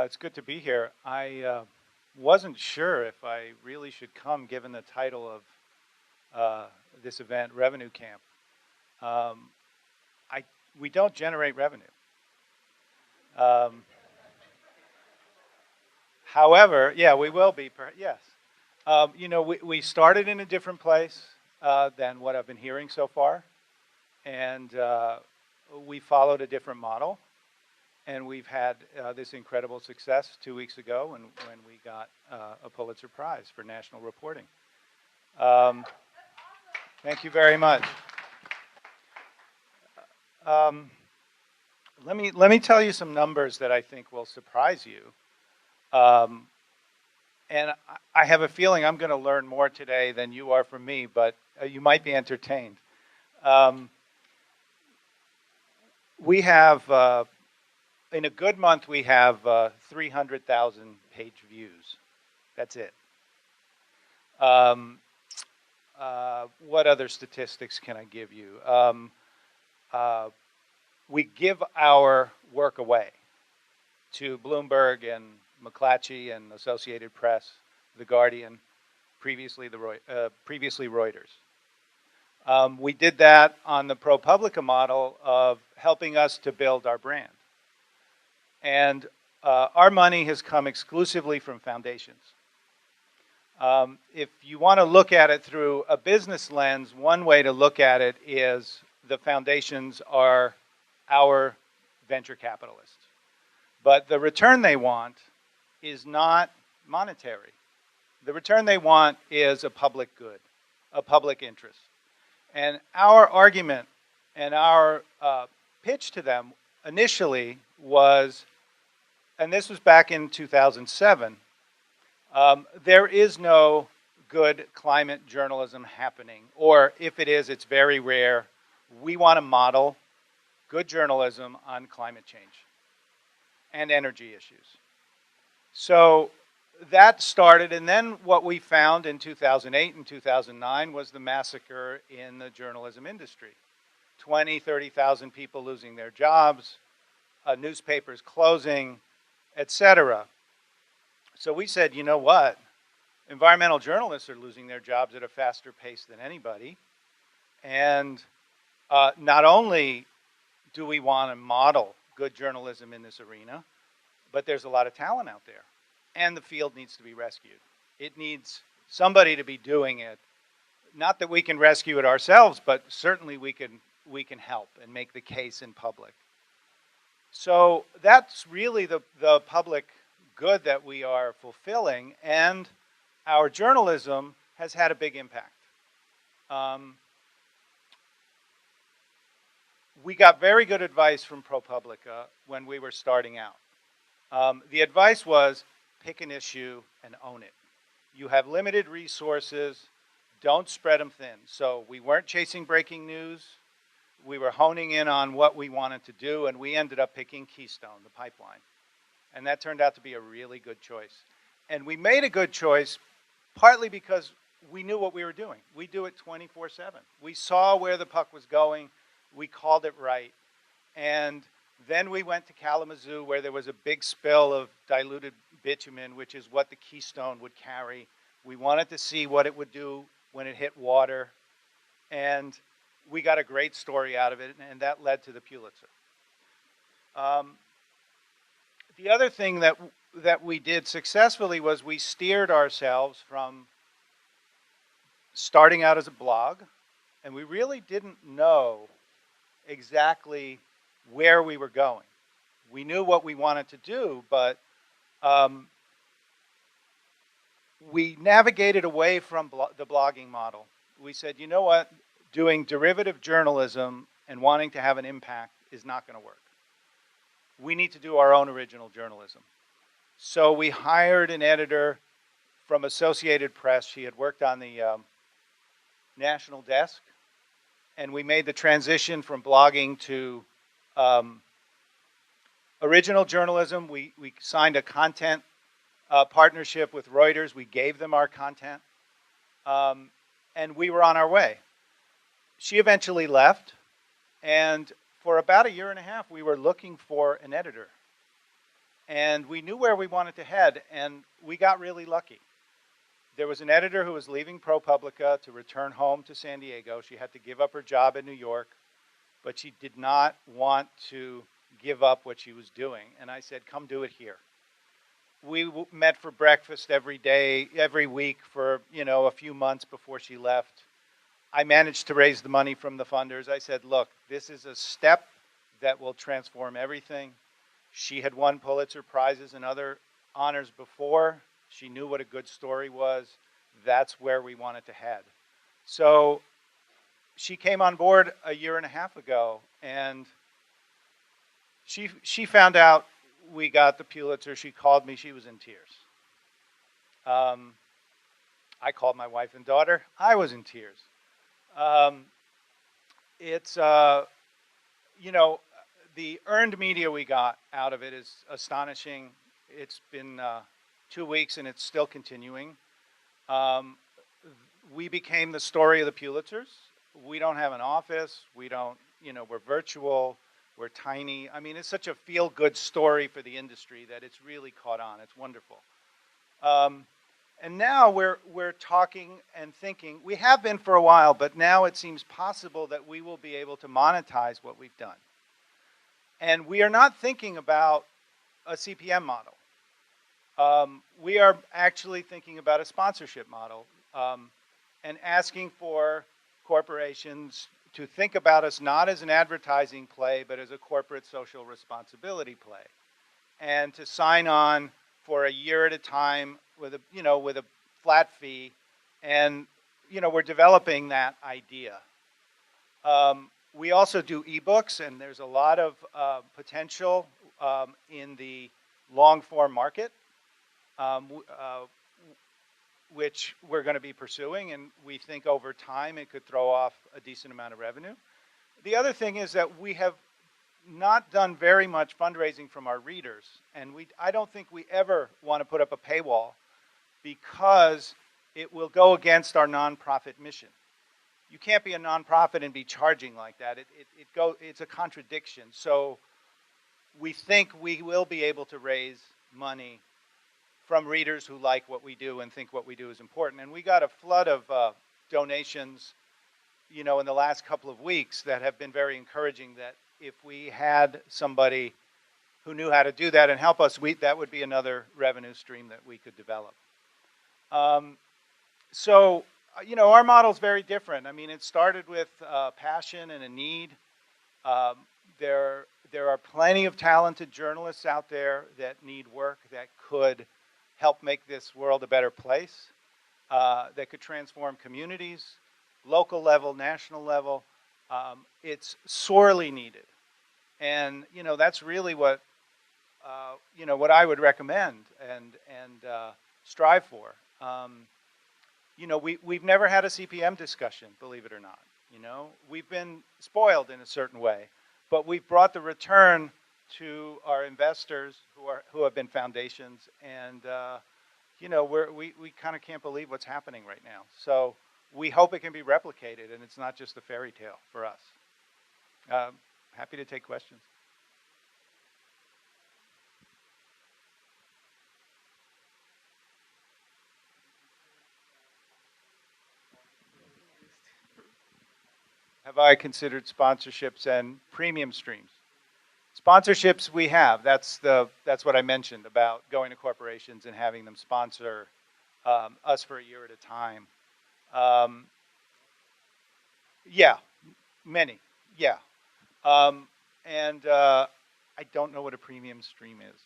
It's good to be here. I wasn't sure if I really should come given the title of this event, Revenue Camp. Um, I, we don't generate revenue. Um, However, yeah, we will be, yes. We started in a different place than what I've been hearing so far, and we followed a different model. And we've had this incredible success 2 weeks ago when we got a Pulitzer Prize for national reporting. Um, Thank you very much. Um, let me tell you some numbers that I think will surprise you. Um, and I have a feeling I'm going to learn more today than you are from me, but you might be entertained. Um, we have in a good month, we have 300,000 page views. That's it. Um, what other statistics can I give you? Uh, we give our work away to Bloomberg and McClatchy and Associated Press, The Guardian, previously Reuters. We did that on the ProPublica model of helping us to build our brand. And our money has come exclusively from foundations. If you want to look at it through a business lens, one way to look at it is the foundations are our venture capitalists. But the return they want is not monetary. The return they want is a public good, a public interest. And our argument and our pitch to them initially was, and this was back in 2007, there is no good climate journalism happening, or if it is, it's very rare. We want to model good journalism on climate change and energy issues. So that started, and then what we found in 2008 and 2009 was the massacre in the journalism industry. 20, 30,000 people losing their jobs, newspapers closing, etc. So we said, you know what? Environmental journalists are losing their jobs at a faster pace than anybody. And not only do we want to model good journalism in this arena, but there's a lot of talent out there. And the field needs to be rescued. It needs somebody to be doing it. Not that we can rescue it ourselves, but certainly we can help and make the case in public. So that's really the public good that we are fulfilling, and our journalism has had a big impact. We got very good advice from ProPublica when we were starting out. The advice was, pick an issue and own it. You have limited resources, don't spread them thin. So we weren't chasing breaking news. We were honing in on what we wanted to do, and we ended up picking Keystone, the pipeline. And that turned out to be a really good choice. And we made a good choice partly because we knew what we were doing. We do it 24/7. We saw where the puck was going. We called it right. And then we went to Kalamazoo, where there was a big spill of diluted bitumen, which is what the Keystone would carry. We wanted to see what it would do when it hit water. And we got a great story out of it, and that led to the Pulitzer. The other thing that we did successfully was we steered ourselves from starting out as a blog, and we really didn't know exactly where we were going. We knew what we wanted to do, but we navigated away from the blogging model. We said, you know what? Doing derivative journalism and wanting to have an impact is not going to work. We need to do our own original journalism. So we hired an editor from Associated Press. She had worked on the national desk. And we made the transition from blogging to original journalism. We signed a content partnership with Reuters. We gave them our content. And we were on our way. She eventually left. And for about a year and a half, we were looking for an editor. And we knew where we wanted to head, and we got really lucky. There was an editor who was leaving ProPublica to return home to San Diego. She had to give up her job in New York, but she did not want to give up what she was doing. And I said, come do it here. We met for breakfast every day, every week for, a few months before she left. I managed to raise the money from the funders. I said, look, this is a step that will transform everything. She had won Pulitzer Prizes and other honors before. She knew what a good story was. That's where we wanted to head. So she came on board a year and a half ago, and she found out we got the Pulitzer. She called me. She was in tears. I called my wife and daughter. I was in tears. It's, the earned media we got out of it is astonishing. It's been 2 weeks and it's still continuing. We became the story of the Pulitzers. We don't have an office. We don't, we're virtual. We're tiny. I mean, it's such a feel-good story for the industry that it's really caught on. It's wonderful. And now we're talking and thinking. We have been for a while, but now it seems possible that we will be able to monetize what we've done. And we are not thinking about a CPM model. We are actually thinking about a sponsorship model and asking for corporations to think about us not as an advertising play, but as a corporate social responsibility play, and to sign on for a year at a time with a flat fee, and we're developing that idea. We also do ebooks, and there's a lot of potential in the long form market, which we're going to be pursuing, and we think over time it could throw off a decent amount of revenue. The other thing is that we have not done very much fundraising from our readers, and I don't think we ever want to put up a paywall because it will go against our nonprofit mission. You can't be a nonprofit and be charging like that. It's a contradiction. So we think we will be able to raise money from readers who like what we do and think what we do is important. And we got a flood of donations, in the last couple of weeks that have been very encouraging, that if we had somebody who knew how to do that and help us, that would be another revenue stream that we could develop. So, our model is very different. I mean, it started with passion and a need. There are plenty of talented journalists out there that need work that could help make this world a better place, that could transform communities, local level, national level. It's sorely needed. And, that's really what, what I would recommend and strive for. We've never had a CPM discussion, believe it or not. We've been spoiled in a certain way, but we've brought the return to our investors who have been foundations, and we kind of can't believe what's happening right now. So we hope it can be replicated, and it's not just a fairy tale for us. Happy to take questions. Have I considered sponsorships and premium streams? Sponsorships we have. That's what I mentioned about going to corporations and having them sponsor us for a year at a time. Yeah, many. Yeah, and I don't know what a premium stream is.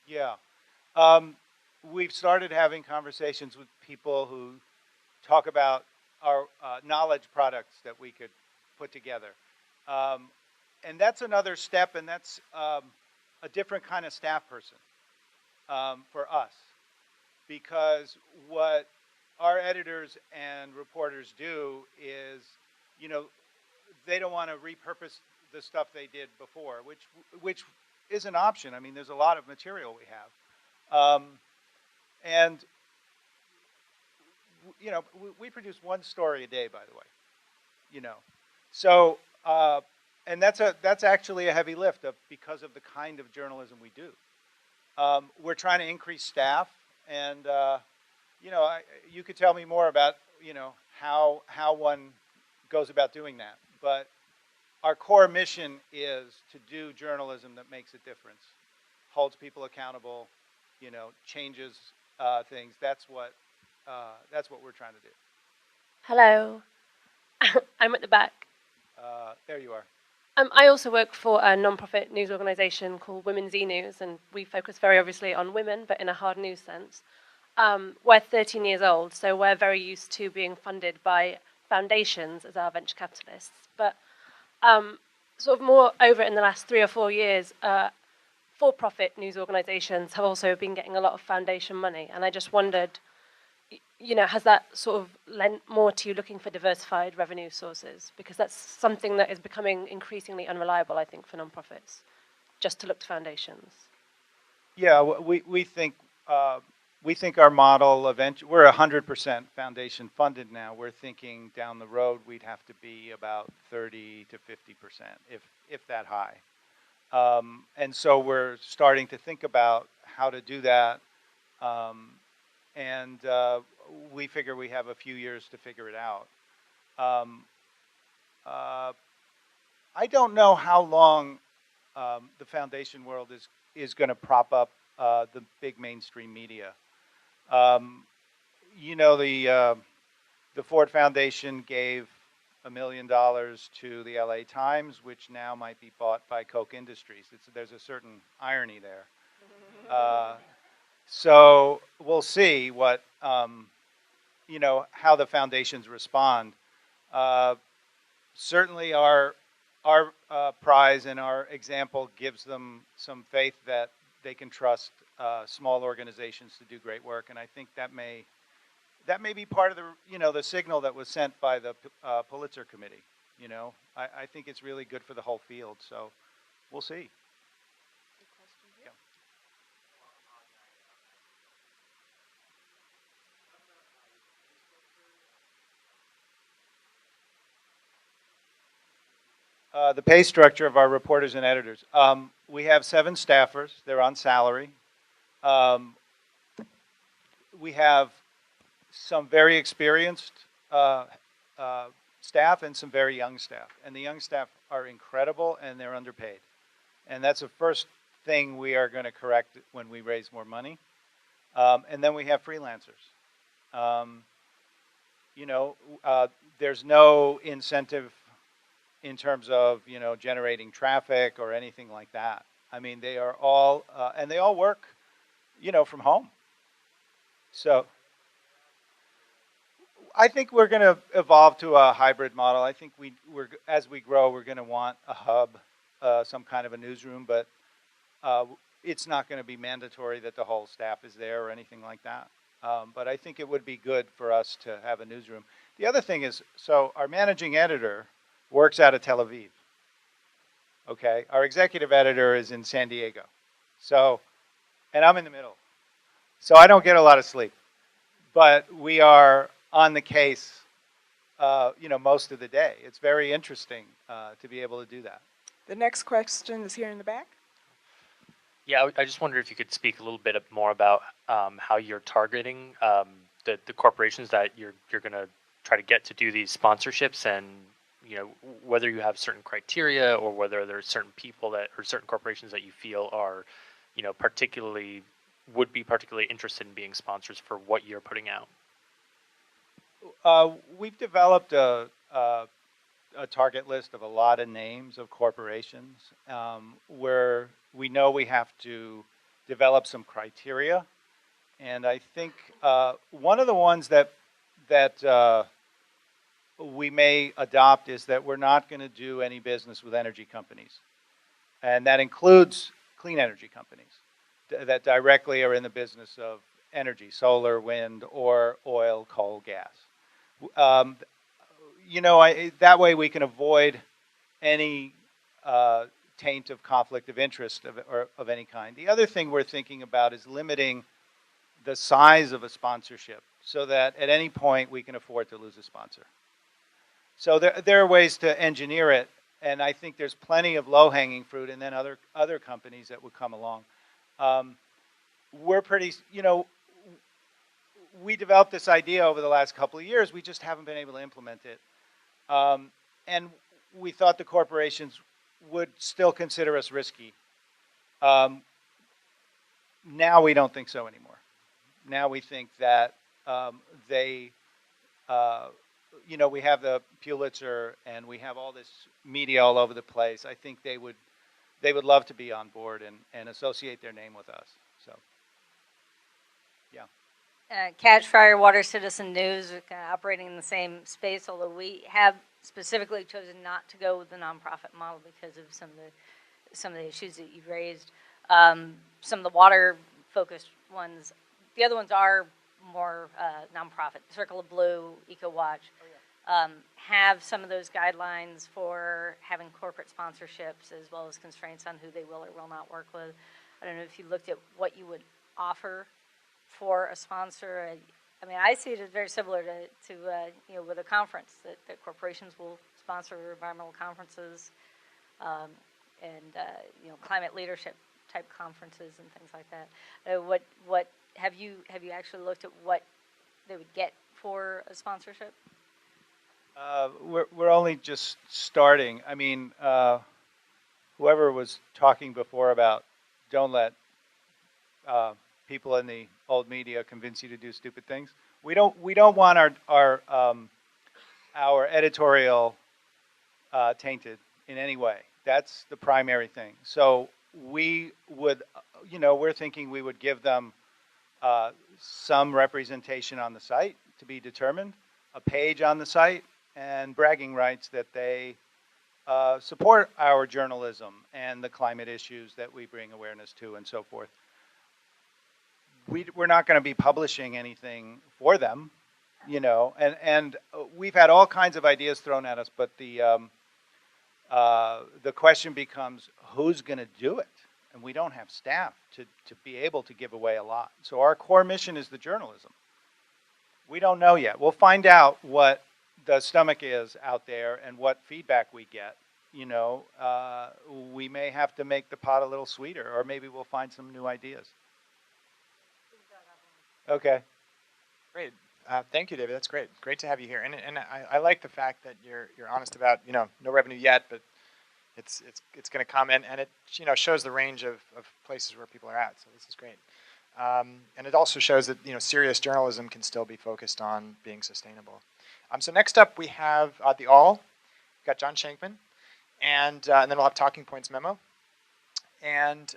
Yeah. We've started having conversations with people who talk about our knowledge products that we could put together. And that's another step, and that's a different kind of staff person for us. Because what our editors and reporters do is, they don't want to repurpose the stuff they did before, which is an option. I mean, there's a lot of material we have, and you know, we produce one story a day, by the way. You know, so and that's actually a heavy lift because of the kind of journalism we do. We're trying to increase staff, and you know, you could tell me more about how one goes about doing that. But our core mission is to do journalism that makes a difference, holds people accountable, you know, changes things. That's what we're trying to do. Hello. I'm at the back. There you are. I also work for a non-profit news organisation called Women's E-News, and we focus very obviously on women, but in a hard news sense. We're 13 years old, so we're very used to being funded by foundations as our venture capitalists. But sort of more over in the last 3 or 4 years, for-profit news organisations have also been getting a lot of foundation money, and I just wondered, you know, has that sort of lent more to you looking for diversified revenue sources? Because that's something that is becoming increasingly unreliable, I think, for nonprofits, just to look to foundations. Yeah, we think our model eventually, we're 100% foundation funded now. We're thinking down the road we'd have to be about 30 to 50%, if that high. And so we're starting to think about how to do that. And we figure we have a few years to figure it out. I don't know how long the foundation world is going to prop up the big mainstream media. You know, the Ford Foundation gave $1 million to the LA Times, which now might be bought by Koch Industries. There's a certain irony there. So we'll see what, you know, how the foundations respond. Certainly our prize and our example gives them some faith that they can trust small organizations to do great work, and I think that may be part of the, you know, the signal that was sent by the Pulitzer Committee. You know, I think it's really good for the whole field. So we'll see. The pay structure of our reporters and editors. We have 7 staffers. They're on salary. We have some very experienced staff and some very young staff. And the young staff are incredible, and they're underpaid. And that's the first thing we are going to correct when we raise more money. And then we have freelancers. You know, there's no incentive in terms of, you know, generating traffic or anything like that. I mean, they are all, and they all work, you know, from home. So I think we're going to evolve to a hybrid model. I think as we grow, we're going to want a hub, some kind of a newsroom, but it's not going to be mandatory that the whole staff is there or anything like that. But I think it would be good for us to have a newsroom. The other thing is, so our managing editor works out of Tel Aviv. Okay, our executive editor is in San Diego. So, and I'm in the middle. So I don't get a lot of sleep. But we are on the case, you know, most of the day. It's very interesting to be able to do that. The next question is here in the back. Yeah, I just wonder if you could speak a little bit more about how you're targeting the corporations that you're going to try to get to do these sponsorships, and you know, whether you have certain criteria or whether there's certain people that or certain corporations that you feel are, you know, would be particularly interested in being sponsors for what you're putting out. We've developed a target list of a lot of names of corporations where we know we have to develop some criteria. And I think one of the ones that we may adopt is that we're not going to do any business with energy companies. And that includes clean energy companies that directly are in the business of energy, solar, wind, or oil, coal, gas. that way we can avoid any taint of conflict of interest of any kind. The other thing we're thinking about is limiting the size of a sponsorship so that at any point we can afford to lose a sponsor. So there are ways to engineer it, and I think there's plenty of low-hanging fruit, and then other companies that would come along. We're pretty, we developed this idea over the last couple of years. We just haven't been able to implement it. And we thought the corporations would still consider us risky. Now we don't think so anymore. Now we think that we have the Pulitzer and we have all this media all over the place. I think they would love to be on board and associate their name with us. So, yeah. Catch Fire, Water Citizen News are kind of operating in the same space, although we have specifically chosen not to go with the nonprofit model because of some of the issues that you've raised. Some of the water-focused ones, the other ones are more nonprofit. Circle of Blue, EcoWatch, have some of those guidelines for having corporate sponsorships as well as constraints on who they will or will not work with. I don't know if you looked at what you would offer for a sponsor. I mean, I see it as very similar to with a conference that corporations will sponsor environmental conferences and climate leadership type conferences and things like that. What have you actually looked at what they would get for a sponsorship? We're only just starting. I mean, whoever was talking before about don't let people in the old media convince you to do stupid things. We don't want our editorial tainted in any way. That's the primary thing. So we would, we're thinking we would give them some representation on the site to be determined, a page on the site, and bragging rights that they support our journalism and the climate issues that we bring awareness to and so forth. We're not going to be publishing anything for them, and we've had all kinds of ideas thrown at us, but the question becomes who's going to do it, and we don't have staff to be able to give away a lot. So our core mission is the journalism. We don't know yet. We'll find out what the stomach is out there and what feedback we get. We may have to make the pot a little sweeter, or maybe we'll find some new ideas. Okay. Great. Thank you, David. That's great. Great to have you here. And I like the fact that you're honest about no revenue yet, but it's going to come, and it shows the range of places where people are at. So this is great. And it also shows that serious journalism can still be focused on being sustainable. So next up we have the All. We've got John Shankman, and then we'll have Talking Points memo. And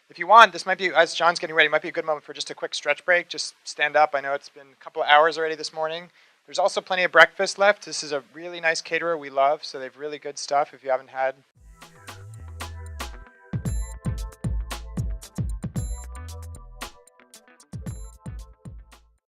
if you want, this might be, as John's getting ready, it might be a good moment for just a quick stretch break. Just stand up. I know it's been a couple of hours already this morning. There's also plenty of breakfast left. This is a really nice caterer we love, so they have really good stuff if you haven't had